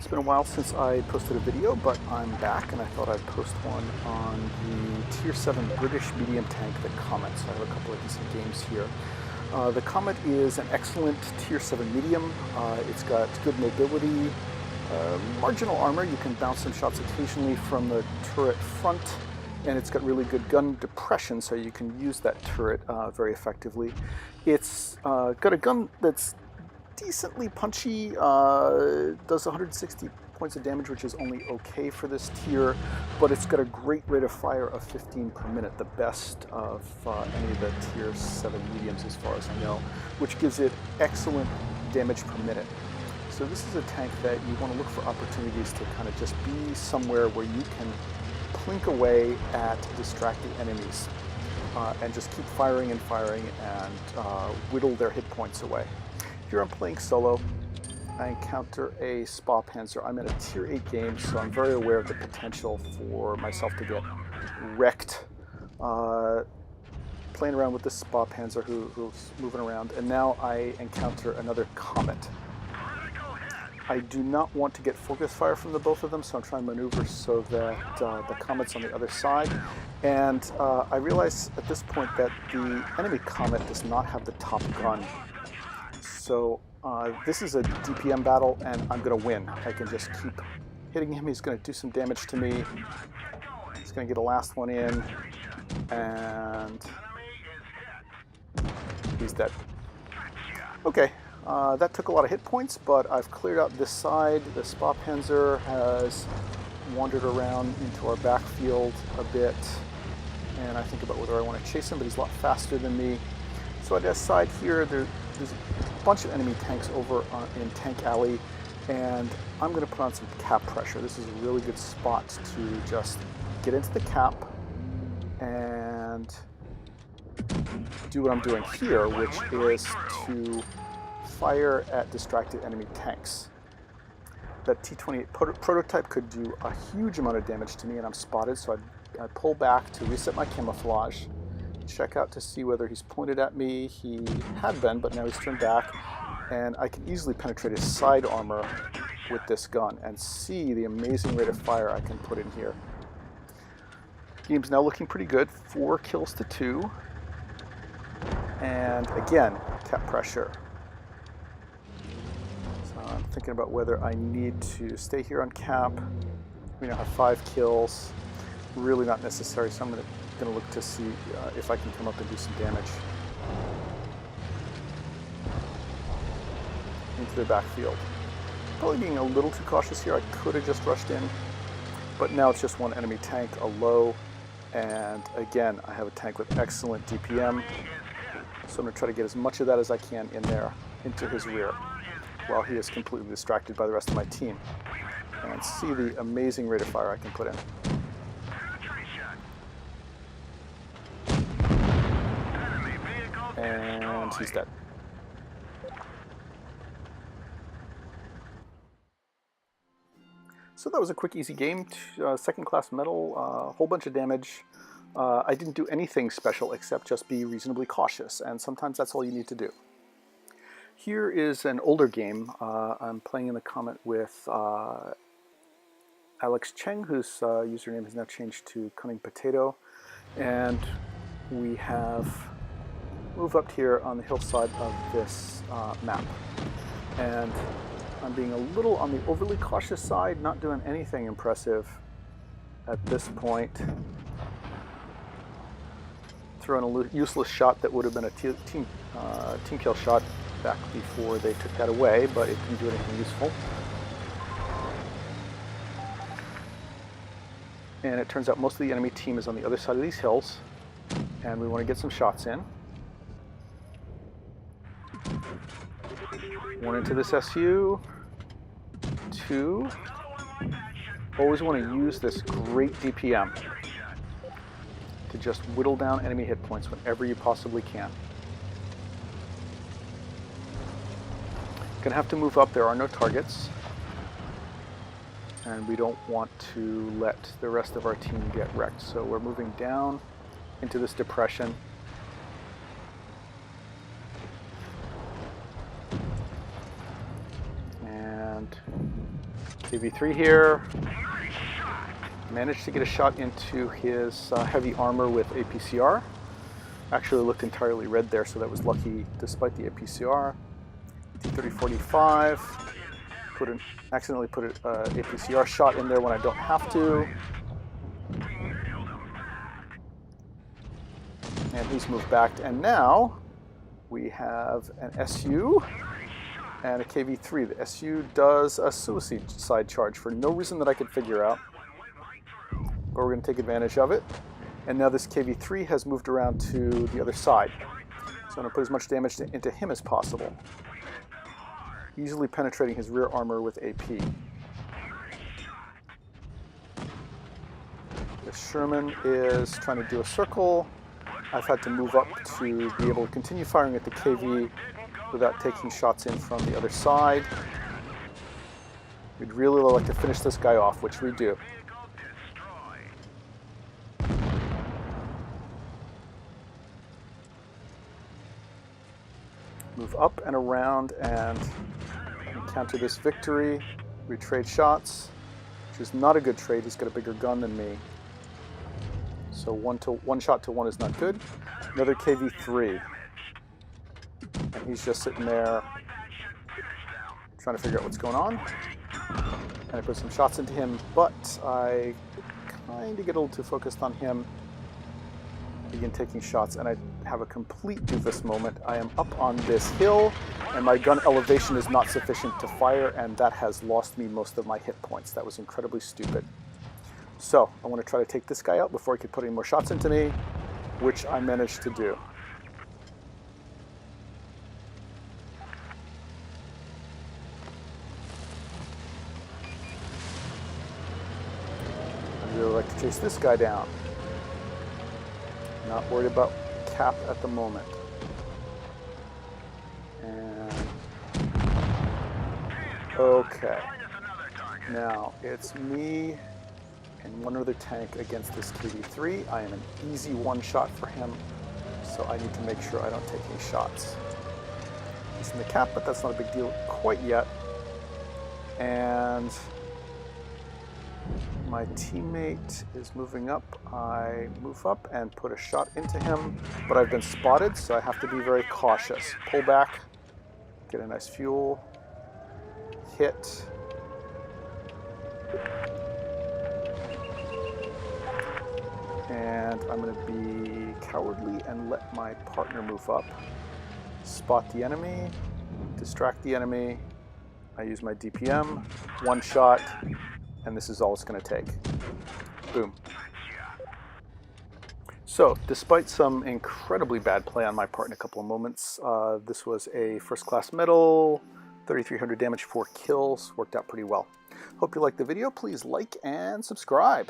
It's been a while since I posted a video, but I'm back and I thought I'd post one on the Tier 7 British medium tank, the Comet. So I have a couple of decent games here. The Comet is an excellent Tier 7 medium. It's got good mobility, marginal armor. You can bounce some shots occasionally from the turret front, and it's got really good gun depression, so you can use that turret very effectively. It's got a gun that's decently punchy, does 160 points of damage, which is only okay for this tier, but it's got a great rate of fire of 15 per minute, the best of any of the Tier 7 mediums as far as I know, which gives it excellent damage per minute. So this is a tank that you want to look for opportunities to kind of just be somewhere where you can plink away at distracting enemies and just keep firing and firing and whittle their hit points away. Here I'm playing solo. I encounter a Spa Panzer. I'm in a Tier 8 game, so I'm very aware of the potential for myself to get wrecked. Playing around with this Spa Panzer who's moving around, and now I encounter another Comet. I do not want to get focus fire from the both of them, so I'm trying to maneuver so that the Comet's on the other side. And I realize at this point that the enemy Comet does not have the top gun. So this is a DPM battle, and I'm going to win. I can just keep hitting him. He's going to do some damage to me. He's going to get a last one in, and he's dead. Okay, that took a lot of hit points, but I've cleared out this side. The Spa Panzer has wandered around into our backfield a bit, and I think about whether I want to chase him, but he's a lot faster than me. So I decide here there's a bunch of enemy tanks over in Tank Alley, and I'm going to put on some cap pressure. This is a really good spot to just get into the cap and do what I'm doing here, which is to fire at distracted enemy tanks. That T-28 prototype could do a huge amount of damage to me, and I'm spotted, so I pull back to reset my camouflage. Check out to see whether he's pointed at me. He had been, but now he's turned back, and I can easily penetrate his side armor with this gun and see the amazing rate of fire I can put in here. Game's now looking pretty good, 4 kills to 2, and again, cap pressure. So I'm thinking about whether I need to stay here on cap. We now have 5 kills, really not necessary, so I'm going to look to see if I can come up and do some damage into the backfield. Probably being a little too cautious here. I could have just rushed in, but now it's just one enemy tank, a low, and again, I have a tank with excellent DPM, so I'm going to try to get as much of that as I can in there, into his rear, while he is completely distracted by the rest of my team, and see the amazing rate of fire I can put in. And he's dead. So that was a quick, easy game. Second class medal, a whole bunch of damage. I didn't do anything special except just be reasonably cautious, and sometimes that's all you need to do. Here is an older game. I'm playing in the Comet with Alex Cheng, whose username has now changed to Cunning Potato, and we have moved up here on the hillside of this map. And I'm being a little on the overly cautious side, not doing anything impressive at this point. Throwing a useless shot that would have been a team kill shot back before they took that away, but it didn't do anything useful. And it turns out most of the enemy team is on the other side of these hills, and we want to get some shots in. One into this SU, 2. Always want to use this great DPM to just whittle down enemy hit points whenever you possibly can. Gonna have to move up, there are no targets, and we don't want to let the rest of our team get wrecked, so we're moving down into this depression. And KV3 here. Managed to get a shot into his heavy armor with APCR. Actually looked entirely red there, so that was lucky despite the APCR. T3045. Accidentally put an APCR shot in there when I don't have to. And he's moved back, and now we have an SU and a KV3. The SU does a suicide charge for no reason that I could figure out, but we're going to take advantage of it. And now this KV3 has moved around to the other side, so I'm going to put as much damage into him as possible, easily penetrating his rear armor with AP. The Sherman is trying to do a circle. I've had to move up to be able to continue firing at the KV without taking shots in from the other side. We'd really like to finish this guy off, which we do. Move up and around and encounter this victory. We trade shots, which is not a good trade. He's got a bigger gun than me. So one shot to one is not good. Another KV3. And he's just sitting there trying to figure out what's going on. And I put some shots into him, but I kind of get a little too focused on him. Begin taking shots, and I have a complete doofus moment. I am up on this hill, and my gun elevation is not sufficient to fire, and that has lost me most of my hit points. That was incredibly stupid. So I want to try to take this guy out before he could put any more shots into me, which I managed to do. I'd really like to chase this guy down. Not worried about cap at the moment. And okay. Now it's me and one other tank against this KV3. I am an easy one shot for him, so I need to make sure I don't take any shots. He's in the cap, but that's not a big deal quite yet. And my teammate is moving up. I move up and put a shot into him, but I've been spotted, so I have to be very cautious. Pull back, get a nice fuel, hit. And I'm going to be cowardly and let my partner move up. Spot the enemy, distract the enemy. I use my DPM, one shot, and this is all it's going to take. Boom. So, despite some incredibly bad play on my part in a couple of moments, this was a first class medal, 3,300 damage, 4 kills, worked out pretty well. Hope you liked the video. Please like and subscribe.